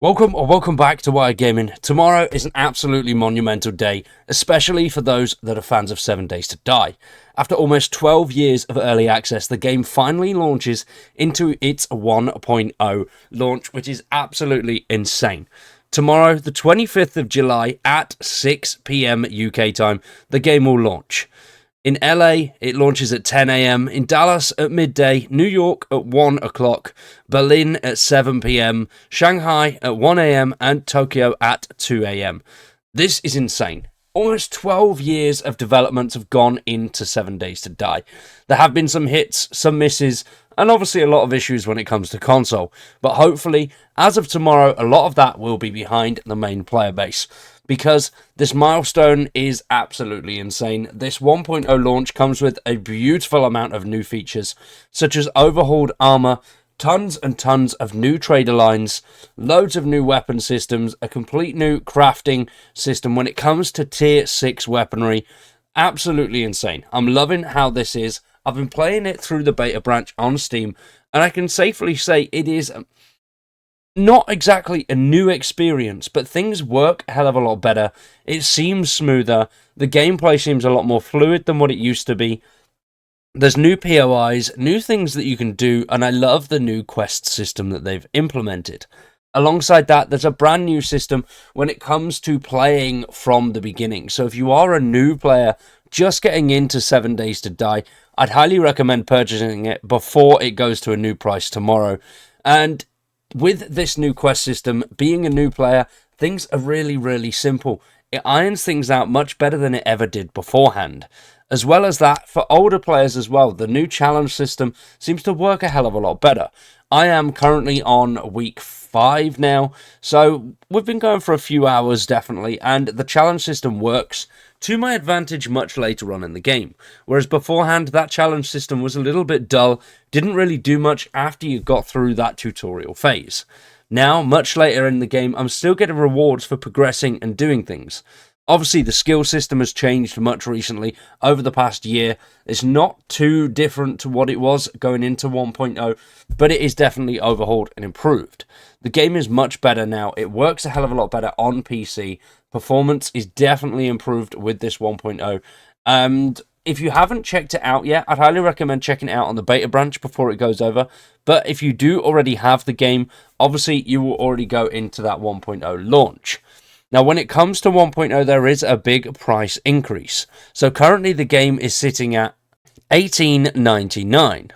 Welcome back to Wire Gaming. Tomorrow is an absolutely monumental day, especially for those that are fans of 7 Days to Die. After almost 12 years of early access, the game finally launches into its 1.0 launch, which is absolutely insane. Tomorrow, the 25th of July at 6 PM UK time, the game will launch. In LA, it launches at 10 AM, in Dallas at midday, New York at 1 o'clock, Berlin at 7 PM, Shanghai at 1 AM, and Tokyo at 2 AM. This is insane. Almost 12 years of development have gone into 7 Days to Die. There have been some hits, some misses, and obviously a lot of issues when it comes to console. But hopefully, as of tomorrow, a lot of that will be behind the main player base, because this milestone is absolutely insane. This 1.0 launch comes with a beautiful amount of new features, such as overhauled armor, tons and tons of new trader lines, loads of new weapon systems, a complete new crafting system when it comes to tier 6 weaponry. Absolutely insane. I'm loving how this is. I've been playing it through the beta branch on Steam, and I can safely say it is not exactly a new experience, but things work a hell of a lot better. It seems smoother. The gameplay seems a lot more fluid than what it used to be. There's new POIs, new things that you can do, and I love the new quest system that they've implemented. Alongside that, there's a brand new system when it comes to playing from the beginning. So if you are a new player just getting into 7 Days to Die, I'd highly recommend purchasing it before it goes to a new price tomorrow. And with this new quest system, being a new player, things are really simple. It irons things out much better than it ever did beforehand. As well as that, for older players as well, the new challenge system seems to work a hell of a lot better. I am currently on week 5 now, so we've been going for a few hours definitely, and the challenge system works to my advantage much later on in the game. Whereas beforehand, that challenge system was a little bit dull, didn't really do much after you got through that tutorial phase. Now, much later in the game, I'm still getting rewards for progressing and doing things. Obviously, the skill system has changed much recently over the past year. It's not too different to what it was going into 1.0, but it is definitely overhauled and improved. The game is much better now. It works a hell of a lot better on PC. Performance is definitely improved with this 1.0. And if you haven't checked it out yet, I'd highly recommend checking it out on the beta branch before it goes over. But if you do already have the game, obviously you will already go into that 1.0 launch. Now, when it comes to 1.0, there is a big price increase. So currently the game is sitting at $18.99.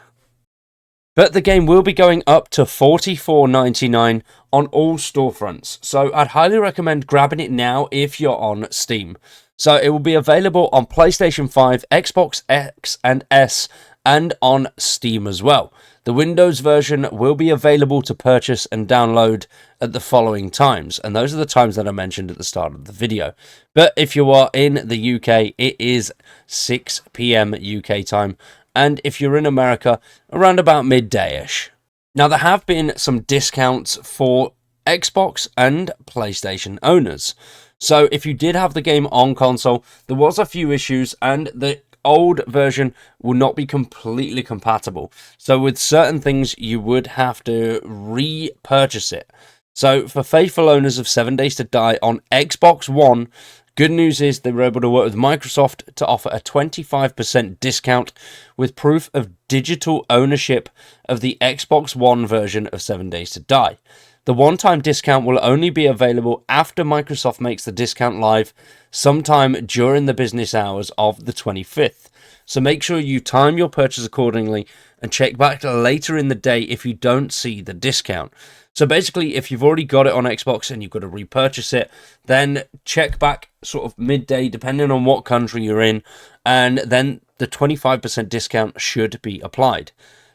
But the game will be going up to $44.99 on all storefronts. So I'd highly recommend grabbing it now if you're on Steam. So it will be available on PlayStation 5, Xbox X and S, and on Steam as well. The Windows version will be available to purchase and download at the following times, and those are the times that I mentioned at the start of the video. But if you are in the UK, it is 6 PM UK time, and if you're in America, around about midday-ish. Now, there have been some discounts for Xbox and PlayStation owners. So if you did have the game on console, there was a few issues, and the old version will not be completely compatible. So with certain things, you would have to repurchase it. So for faithful owners of 7 Days to Die on Xbox One, good news is they were able to work with Microsoft to offer a 25% discount with proof of digital ownership of the Xbox One version of 7 Days to Die. The one-time discount will only be available after Microsoft makes the discount live sometime during the business hours of the 25th. So make sure you time your purchase accordingly and check back later in the day if you don't see the discount. So basically, if you've already got it on Xbox and you've got to repurchase it, then check back sort of midday, depending on what country you're in, and then the 25% discount should be applied.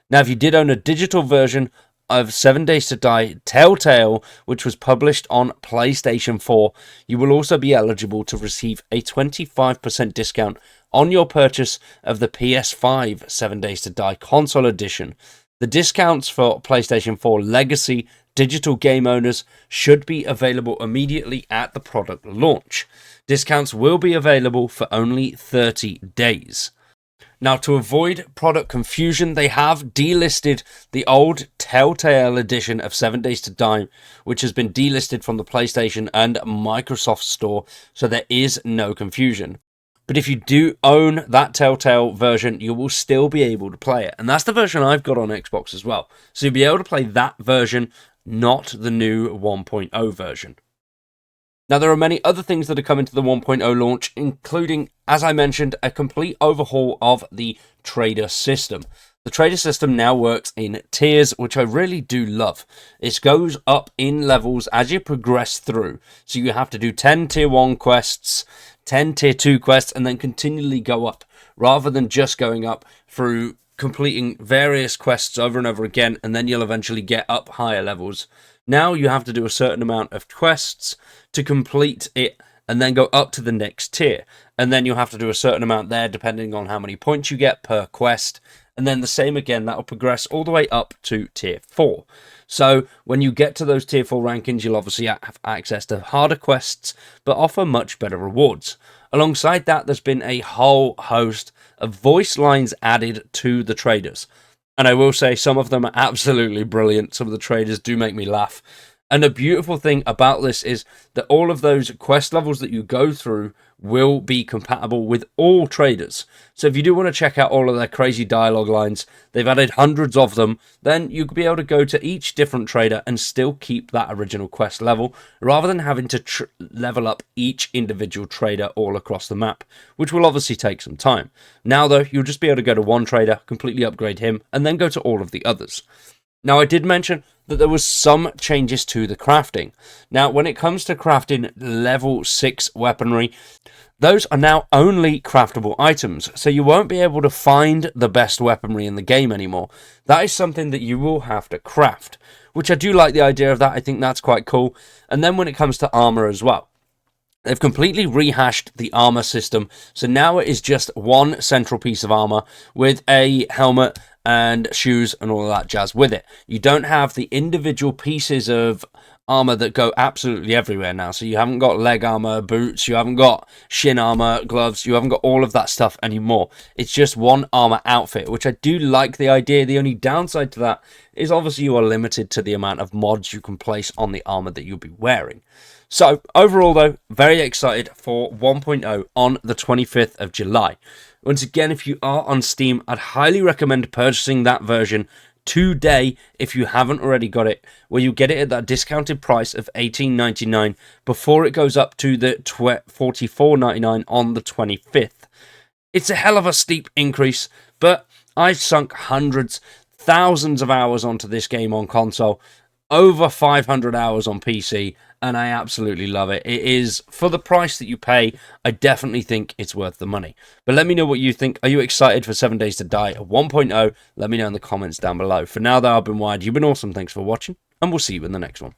Now, if you did own a digital version of 7 Days to Die Telltale, which was published on PlayStation 4, you will also be eligible to receive a 25% discount on your purchase of the PS5 7 Days to Die Console Edition. The discounts for PlayStation 4 Legacy digital game owners should be available immediately at the product launch. Discounts will be available for only 30 days. Now, to avoid product confusion, they have delisted the old Telltale edition of 7 Days to Die, which has been delisted from the PlayStation and Microsoft Store, so there is no confusion. But if you do own that Telltale version, you will still be able to play it. And that's the version I've got on Xbox as well. So you'll be able to play that version, not the new 1.0 version. Now, there are many other things that are coming to the 1.0 launch, including, as I mentioned, a complete overhaul of the trader system. The trader system now works in tiers, which I really do love. It goes up in levels as you progress through. So you have to do 10 tier 1 quests, 10 tier 2 quests, and then continually go up, rather than just going up through completing various quests over and over again, and then you'll eventually get up higher levels. Now you have to do a certain amount of quests to complete it and then go up to the next tier. And then you'll have to do a certain amount there depending on how many points you get per quest. And then the same again, that will progress all the way up to tier 4. So when you get to those tier 4 rankings, you'll obviously have access to harder quests, but offer much better rewards. Alongside that, there's been a whole host of voice lines added to the traders. And I will say some of them are absolutely brilliant. Some of the traders do make me laugh. And the beautiful thing about this is that all of those quest levels that you go through will be compatible with all traders. So if you do want to check out all of their crazy dialogue lines, they've added hundreds of them, then you'll be able to go to each different trader and still keep that original quest level, rather than having to level up each individual trader all across the map, which will obviously take some time. Now though, you'll just be able to go to one trader, completely upgrade him, and then go to all of the others. Now, I did mention that there was some changes to the crafting. Now, when it comes to crafting level 6 weaponry, those are now only craftable items, so you won't be able to find the best weaponry in the game anymore. That is something that you will have to craft, which I do like the idea of that. I think that's quite cool. And then when it comes to armor as well, they've completely rehashed the armor system, so now it is just one central piece of armor with a helmet and shoes and all of that jazz with it. You don't have the individual pieces of armor that go absolutely everywhere now. So you haven't got leg armor, boots, you haven't got shin armor, gloves, you haven't got all of that stuff anymore. It's just one armor outfit, which I do like the idea. The only downside to that is obviously you are limited to the amount of mods you can place on the armor that you'll be wearing. So overall though, very excited for 1.0 on the 25th of July. Once again, if you are on Steam, I'd highly recommend purchasing that version today if you haven't already got it, where you get it at that discounted price of $18.99 before it goes up to the $44.99 on the 25th. It's a hell of a steep increase, but I've sunk hundreds, thousands of hours onto this game on console, over 500 hours on PC, and I absolutely love it. It is, for the price that you pay, I definitely think it's worth the money. But let me know what you think. Are you excited for 7 Days to Die 1.0? Let me know in the comments down below. For now, though, I've been Wired. You've been awesome. Thanks for watching, and we'll see you in the next one.